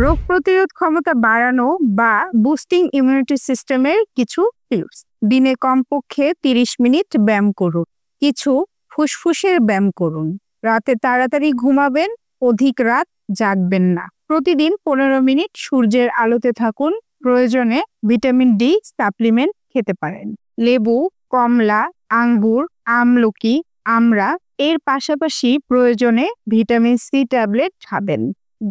রোগ প্রতিরোধ ক্ষমতা বাড়ানো বা বুস্টিং ইমিউনিটি সিস্টেমের কিছু টিপস। দিনে কমপক্ষে 30 মিনিট ব্যায়াম করুন। কিছু ফুসফুসের ব্যায়াম করুন। রাতে তাড়াতাড়ি ঘুমাবেন, অধিক রাত জাগবেন না। প্রতিদিন 15 মিনিট সূর্যের আলোতে থাকুন। প্রয়োজনে ভিটামিন ডি সাপ্লিমেন্ট খেতে পারেন। লেবু, কমলা, আঙ্গুর, আমলকি, আমড়া এর পাশাপাশি প্রয়োজনে ভিটামিন সি ট্যাবলেট খাবেন।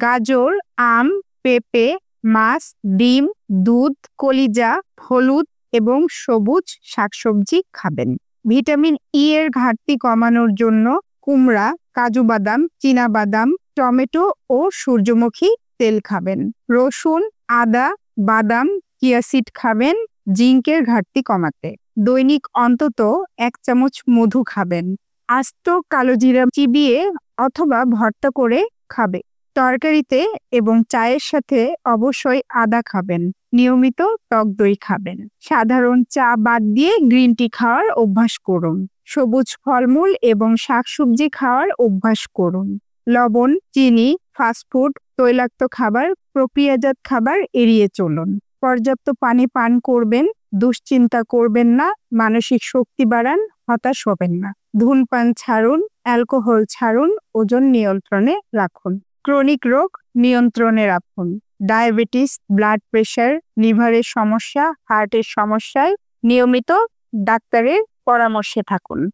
গাজর, আম, পেঁপে, মাছ, ডিম, দুধ, কলিজা, হলুদ এবং সবুজ শাকসবজি খাবেন। ভিটামিন ই এর ঘাটতি কমানোর জন্য কুমড়া, কাজু বাদাম, চীনা বাদাম, টমেটো ও সূর্যমুখী তেল খাবেন। রসুন, আদা, বাদাম, চিয়া সিড খাবেন জিঙ্কের ঘাটতি কমাতে। দৈনিক অন্তত 1 চামচ মধু খাবেন। আস্ত কালোজিরা চিবিয়ে অথবা ভর্তা করে খাবে। তরকারিতে এবং চায়ের সাথে অবশ্যই আদা খাবেন। নিয়মিত টক দই খাবেন। সাধারণ চা বাদ দিয়ে গ্রিন টি খাওয়ার অভ্যাস করুন। সবুজ ফলমূল এবং শাকসবজি খাওয়ার অভ্যাস করুন। লবণ, চিনি, ফাস্টফুড, তৈলাক্ত খাবার, প্রক্রিয়াজাত খাবার এড়িয়ে চলুন। পর্যাপ্ত পানি পান করবেন। দুশ্চিন্তা করবেন না। মানসিক শক্তি বাড়ান। হতাশ হবেন না। ধূমপান ছাড়ুন। অ্যালকোহল ছাড়ুন। ওজন নিয়ন্ত্রণে রাখুন। ক্রনিক রোগ নিয়ন্ত্রণে রাখুন। ডায়াবেটিস, ব্লাড প্রেশার, লিভারের সমস্যা, হার্টের সমস্যায় নিয়মিত ডাক্তারের পরামর্শে থাকুন।